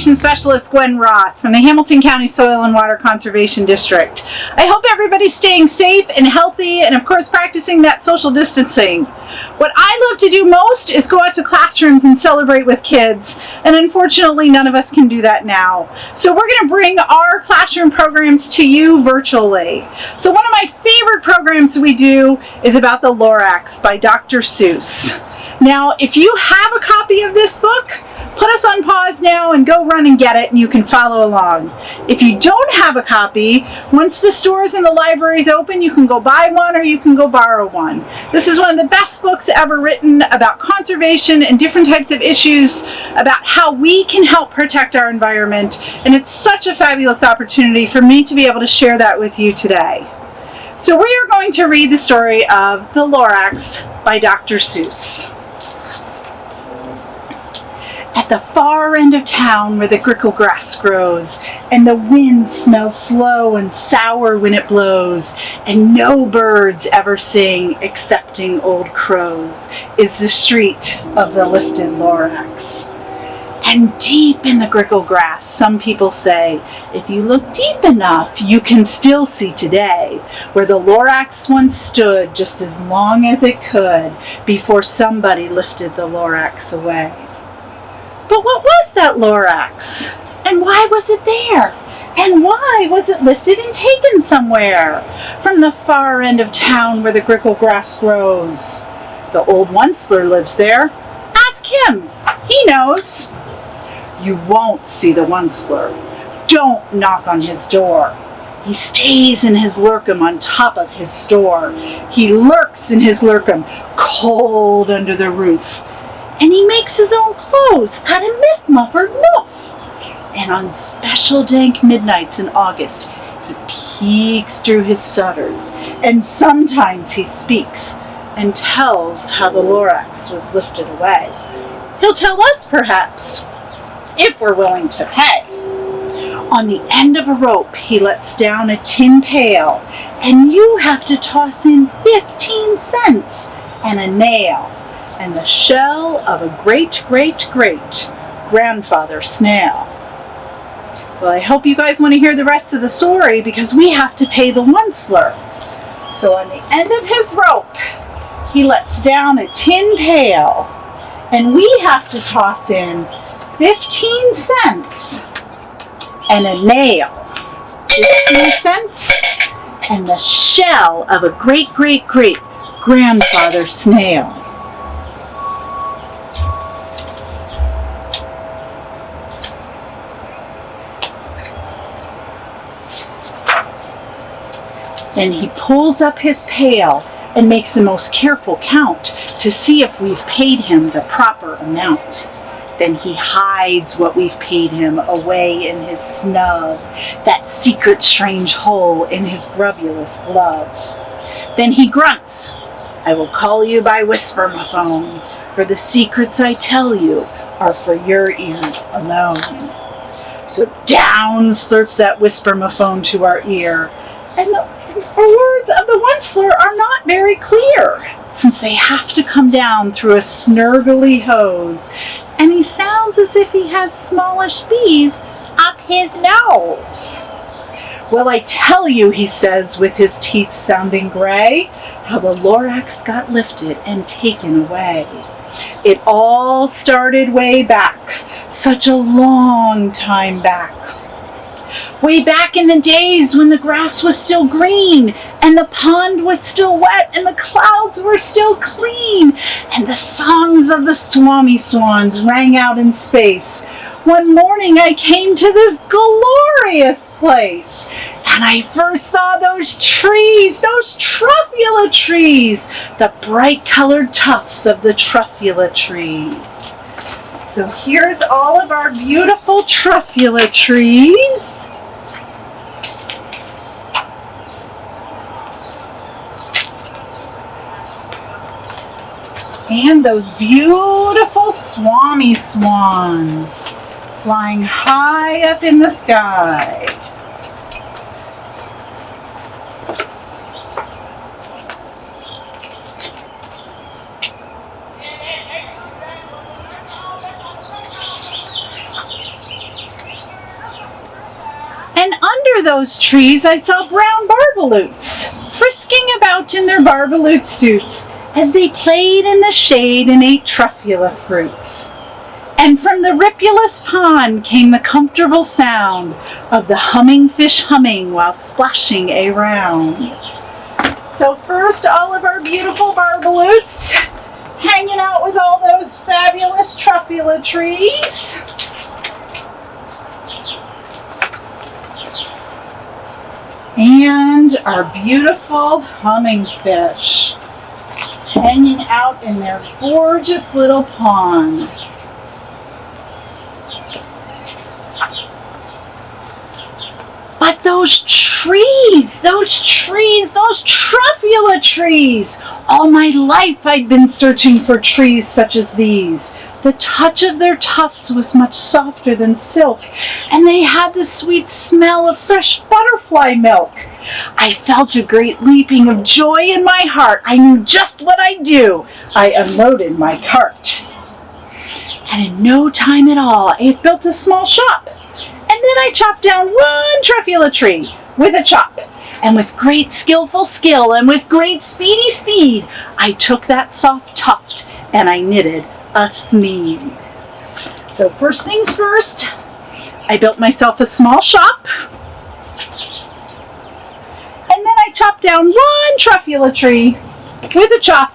Conservation Specialist Gwen Roth from the Hamilton County Soil and Water Conservation District. I hope everybody's staying safe and healthy and of course practicing that social distancing. What I love to do most is go out to classrooms and celebrate with kids, and unfortunately none of us can do that now. So we're going to bring our classroom programs to you virtually. So one of my favorite programs we do is about the Lorax by Dr. Seuss. Now, if you have a copy of this book, put us on pause now and go run and get it, and you can follow along. If you don't have a copy, once the stores and the libraries open, you can go buy one or you can go borrow one. This is one of the best books ever written about conservation and different types of issues about how we can help protect our environment, and it's such a fabulous opportunity for me to be able to share that with you today. So we are going to read the story of The Lorax by Dr. Seuss. At the far end of town where the grickle grass grows, and the wind smells slow and sour when it blows, and no birds ever sing excepting old crows, is the street of the lifted Lorax. And deep in the grickle grass, some people say, if you look deep enough, you can still see today where the Lorax once stood just as long as it could before somebody lifted the Lorax away. But what was that Lorax? And why was it there? And why was it lifted and taken somewhere? From the far end of town where the grickle grass grows. The old Onceler lives there. Ask him. He knows. You won't see the Onceler. Don't knock on his door. He stays in his lurkum on top of his store. He lurks in his lurkum, cold under the roof. And he makes his own clothes out of myth-muffered noof. And on special dank midnights in August, he peeks through his stutters, and sometimes he speaks and tells how the Lorax was lifted away. He'll tell us, perhaps, if we're willing to pay. On the end of a rope, he lets down a tin pail, and you have to toss in 15 cents and a nail, and the shell of a great-great-great-grandfather snail. Well, I hope you guys want to hear the rest of the story because we have to pay the Onceler. So on the end of his rope, he lets down a tin pail, and we have to toss in 15 cents and a nail. 15 cents and the shell of a great-great-great-grandfather snail. Then he pulls up his pail and makes the most careful count to see if we've paid him the proper amount. Then he hides what we've paid him away in his snug, that secret strange hole in his grubulous glove. Then he grunts, I will call you by whisper-mophone, for the secrets I tell you are for your ears alone. So down slurps that whisper-mophone to our ear, and the words of the Onceler are not very clear, since they have to come down through a snurgly hose, and he sounds as if he has smallish bees up his nose. Well, I tell you, he says with his teeth sounding gray, how the Lorax got lifted and taken away. It all started way back, such a long time back. Way back in the days when the grass was still green, and the pond was still wet, and the clouds were still clean, and the songs of the swami swans rang out in space. One morning I came to this glorious place, and I first saw those trees, those truffula trees, the bright-colored tufts of the truffula trees. So here's all of our beautiful truffula trees. And those beautiful swami swans flying high up in the sky. under those trees I saw brown barbaloots, frisking about in their barbaloot suits as they played in the shade and ate truffula fruits. And from the ripulous pond came the comfortable sound of the humming fish humming while splashing around. So first, all of our beautiful barbaloots hanging out with all those fabulous truffula trees. And our beautiful humming fish hanging out in their gorgeous little pond. But those trees, those truffula trees. All my life I'd been searching for trees such as these. The touch of their tufts was much softer than silk, and they had the sweet smell of fresh butterfly milk. I felt a great leaping of joy in my heart. I knew just what I'd do. I unloaded my cart. And in no time at all, I had built a small shop. And then I chopped down one truffula tree with a chop. And with great skillful skill and with great speedy speed, I took that soft tuft and I knitted a thneed. So first things first, I built myself a small shop. And then I chopped down one truffula tree with a chop.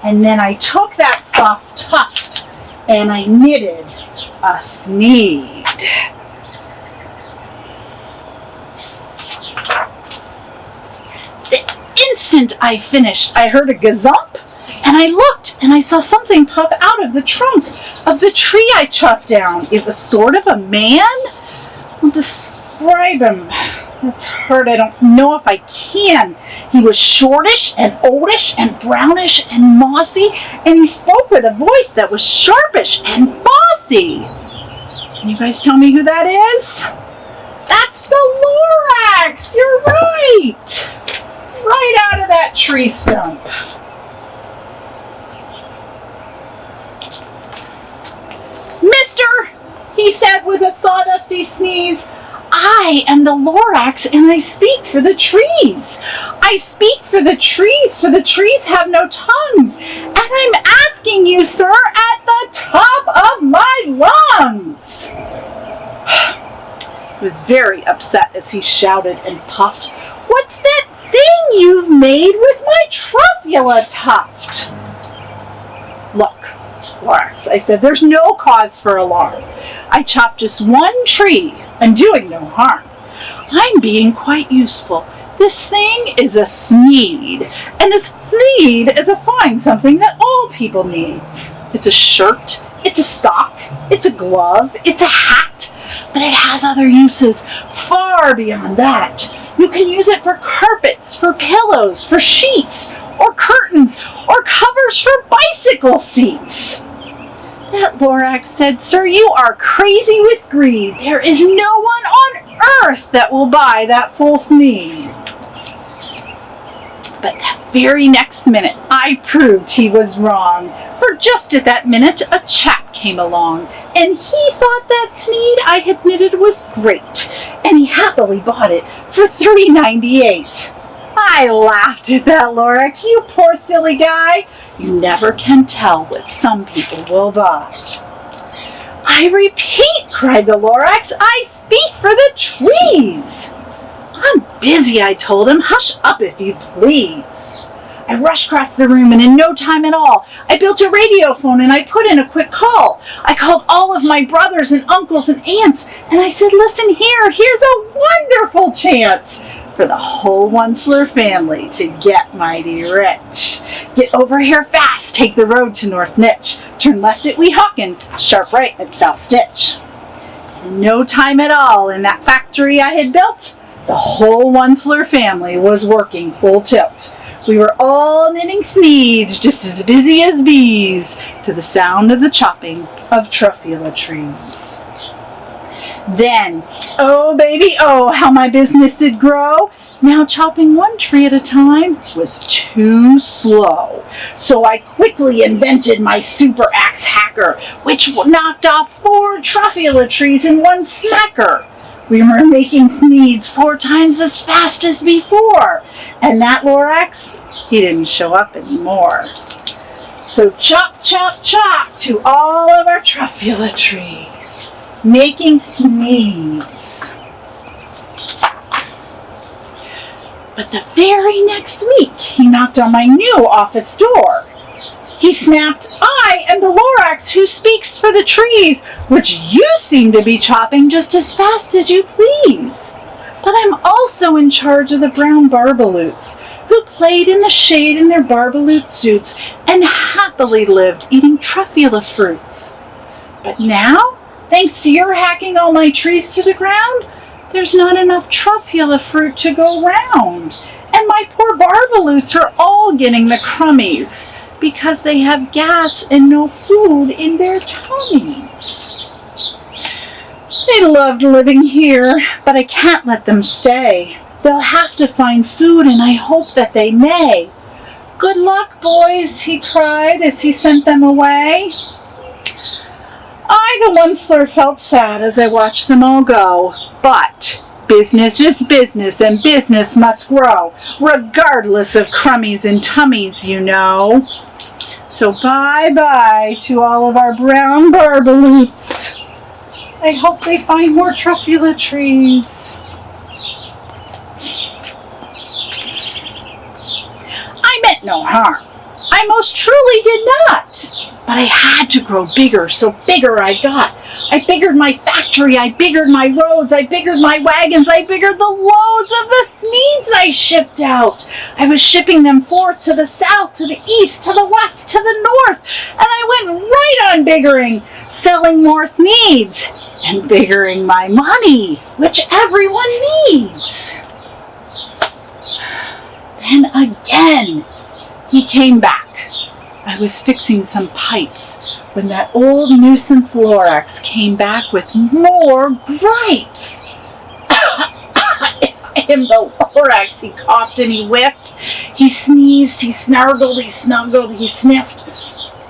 And then I took that soft tuft and I knitted a thneed. The instant I finished, I heard a gazump, and I looked, and I saw something pop out of the trunk of the tree I chopped down. It was sort of a man. I'll describe him. That's hard. I don't know if I can. He was shortish and oldish and brownish and mossy, and he spoke with a voice that was sharpish and bossy. Can you guys tell me who that is? That's the Lorax! You're right! Right out of that tree stump. Mister, he said with a sawdusty sneeze, I am the Lorax and I speak for the trees. I speak for the trees have no tongues. And I'm asking you, sir, at the top of my lungs. He was very upset as he shouted and puffed, What's that thing you've made with my truffula tuft? Look, Lorax, I said, there's no cause for alarm. I chopped just one tree. I'm doing no harm. I'm being quite useful. This thing is a thneed, and a thneed is a fine something that all people need. It's a shirt, it's a sock, it's a glove, it's a hat, but it has other uses far beyond that. You can use it for carpets, for pillows, for sheets, or curtains, or covers for bicycle seats. That Lorax said, Sir, you are crazy with greed. There is no one on earth that will buy that full thneed. But that very next minute, I proved he was wrong. For just at that minute, a chap came along, and he thought that thneed I had knitted was great, and he happily bought it for $3.98. I laughed at that, Lorax. You poor silly guy. You never can tell what some people will buy. I repeat, cried the Lorax, I speak for the trees. I'm busy, I told him. Hush up, if you please. I rushed across the room, and in no time at all, I built a radio phone and I put in a quick call. I called all of my brothers and uncles and aunts, and I said, listen here, here's a wonderful chance for the whole Onceler family to get mighty rich. Get over here fast, take the road to North Nitch, turn left at Weehawken, sharp right at South Stitch. In no time at all, in that factory I had built, the whole Onceler family was working full tilt. We were all knitting thneeds, just as busy as bees, to the sound of the chopping of truffula trees. Then, oh baby, oh, how my business did grow. Now chopping one tree at a time was too slow. So I quickly invented my super axe hacker, which knocked off 4 truffula trees in one smacker. We were making needs 4 times as fast as before. And that Lorax, he didn't show up anymore. So chop, chop, chop to all of our truffula trees, making needs. But the very next week, he knocked on my new office door. He snapped, "I am the Lorax who speaks for the trees, which you seem to be chopping just as fast as you please. But I'm also in charge of the brown barbaloots, who played in the shade in their barbaloot suits and happily lived eating truffula fruits. But now, thanks to your hacking all my trees to the ground, there's not enough truffula fruit to go round, and my poor barbaloots are all getting the crummies, because they have gas and no food in their tummies. They loved living here, but I can't let them stay. They'll have to find food, and I hope that they may. Good luck, boys," he cried as he sent them away. I, the Onceler, felt sad as I watched them all go, but business is business, and business must grow, regardless of crummies and tummies, you know. So bye-bye to all of our brown barbaloots. I hope they find more truffula trees. I meant no harm. I most truly did not. But I had to grow bigger, so bigger I got. I biggered my factory, I biggered my roads, I biggered my wagons, I biggered the loads of the needs I shipped out. I was shipping them forth to the south, to the east, to the west, to the north, and I went right on biggering, selling more needs, and biggering my money, which everyone needs. Then again, he came back. I was fixing some pipes when that old nuisance Lorax came back with more gripes. "I am the Lorax," he coughed and he whiffed. He sneezed, he snargled, he snuggled, he sniffed.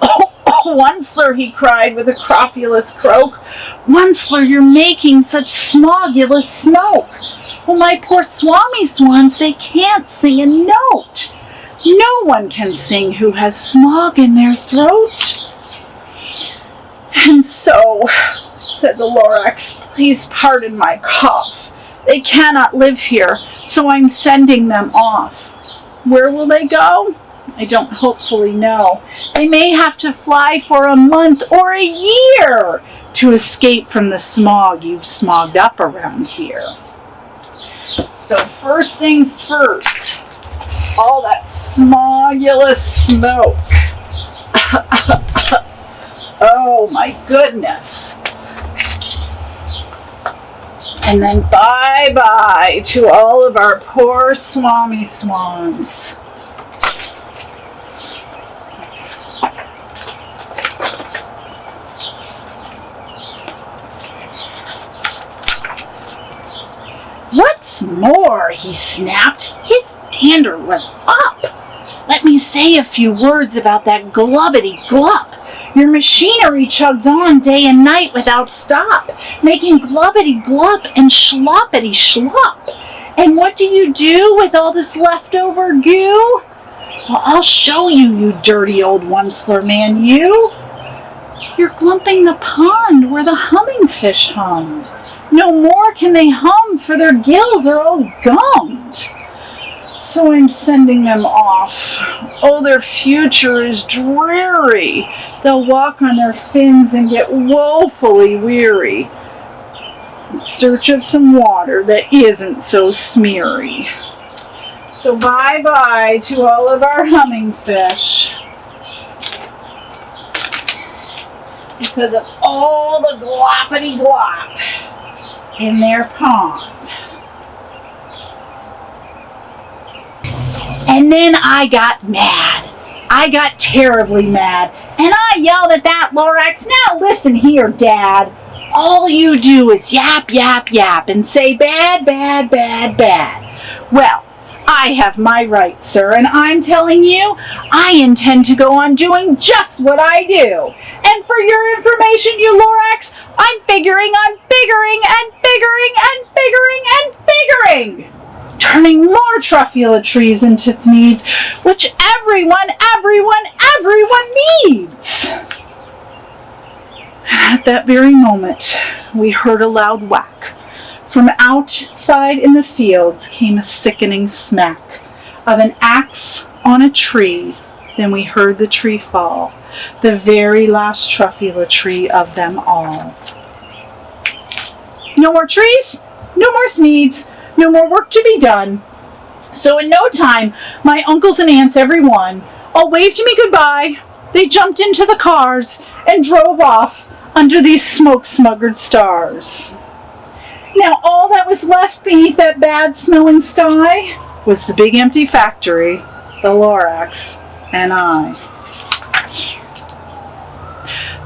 "Oh, Onceler," he cried with a crofulous croak. "Onceler, you're making such smogulous smoke. Well, my poor Swami swans, they can't sing a note. No one can sing who has smog in their throat." "And so," said the Lorax, "please pardon my cough. They cannot live here, so I'm sending them off. Where will they go? I don't hopefully know. They may have to fly for a month or a year to escape from the smog you've smogged up around here. So first things first, all that smogulous smoke. Oh my goodness. And then bye-bye to all of our poor Swami swans. What's more, he snapped, his dander was up. Let me say a few words about that glubbity-glup. Your machinery chugs on day and night without stop, making glubbity-glup and schloppity-schlop. And what do you do with all this leftover goo? Well, I'll show you, you dirty old Onceler man, you. You're glumping the pond where the humming fish hummed. No more can they hum, for their gills are all gummed. So I'm sending them off. Oh, their future is dreary. They'll walk on their fins and get woefully weary, in search of some water that isn't so smeary. So bye-bye to all of our humming fish, because of all the gloppity-glop in their pond. And then I got mad. I got terribly mad. And I yelled at that Lorax, "Now listen here, Dad. All you do is yap, yap, yap and say bad, bad, bad, bad. Well, I have my rights, sir, and I'm telling you, I intend to go on doing just what I do. And for your information, you Lorax, I'm figuring on biggering and biggering and biggering and biggering, turning more truffula trees into needs, which everyone needs. At that very moment, we heard a loud whack. From outside in the fields came a sickening smack of an axe on a tree. Then we heard the tree fall, the very last truffula tree of them all. No more trees, no more needs, no more work to be done. So in no time, my uncles and aunts, every one, all waved me goodbye. They jumped into the cars and drove off under these smoke-smuggered stars. Now all that was left beneath that bad-smelling sky was the big empty factory, the Lorax, and I.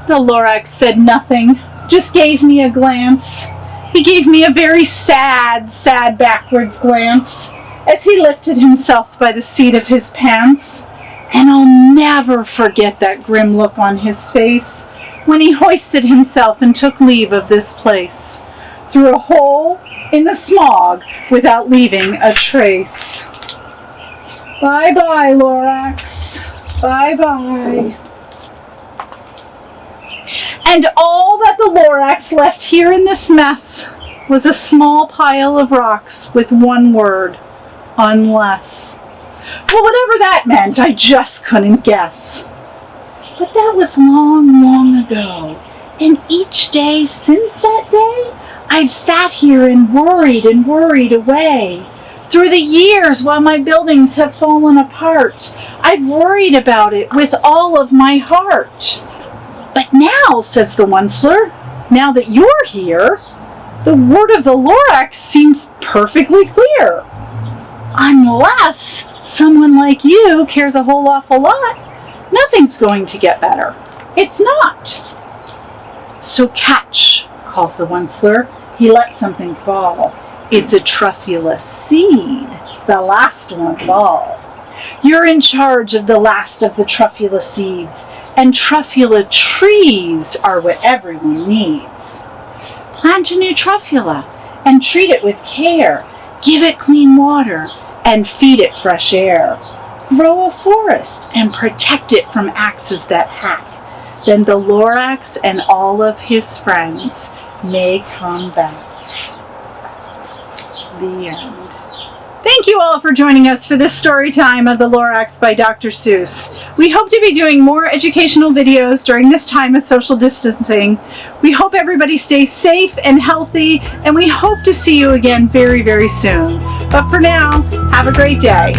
The Lorax said nothing, just gave me a glance. He gave me a very sad backwards glance as he lifted himself by the seat of his pants, and I'll never forget that grim look on his face when he hoisted himself and took leave of this place, through a hole in the smog without leaving a trace. Bye-bye, Lorax. Bye-bye. And all that the Lorax left here in this mess was a small pile of rocks with one word, unless. Well, whatever that meant, I just couldn't guess. But that was long ago, and each day since that day, I've sat here and worried away. Through the years, while my buildings have fallen apart, I've worried about it with all of my heart. But now, says the Onceler, now that you're here, the word of the Lorax seems perfectly clear. Unless someone like you cares a whole awful lot, nothing's going to get better. It's not. So catch, calls the Onceler. He let something fall. It's a truffula seed, the last one of all. You're in charge of the last of the truffula seeds, and truffula trees are what everyone needs. Plant a new truffula and treat it with care. Give it clean water and feed it fresh air. Grow a forest and protect it from axes that hack. Then the Lorax and all of his friends may come back. The end. Thank you all for joining us for this story time of the Lorax by Dr. Seuss. We hope to be doing more educational videos during this time of social distancing. We hope everybody stays safe and healthy, and we hope to see you again very soon. But for now, have a great day.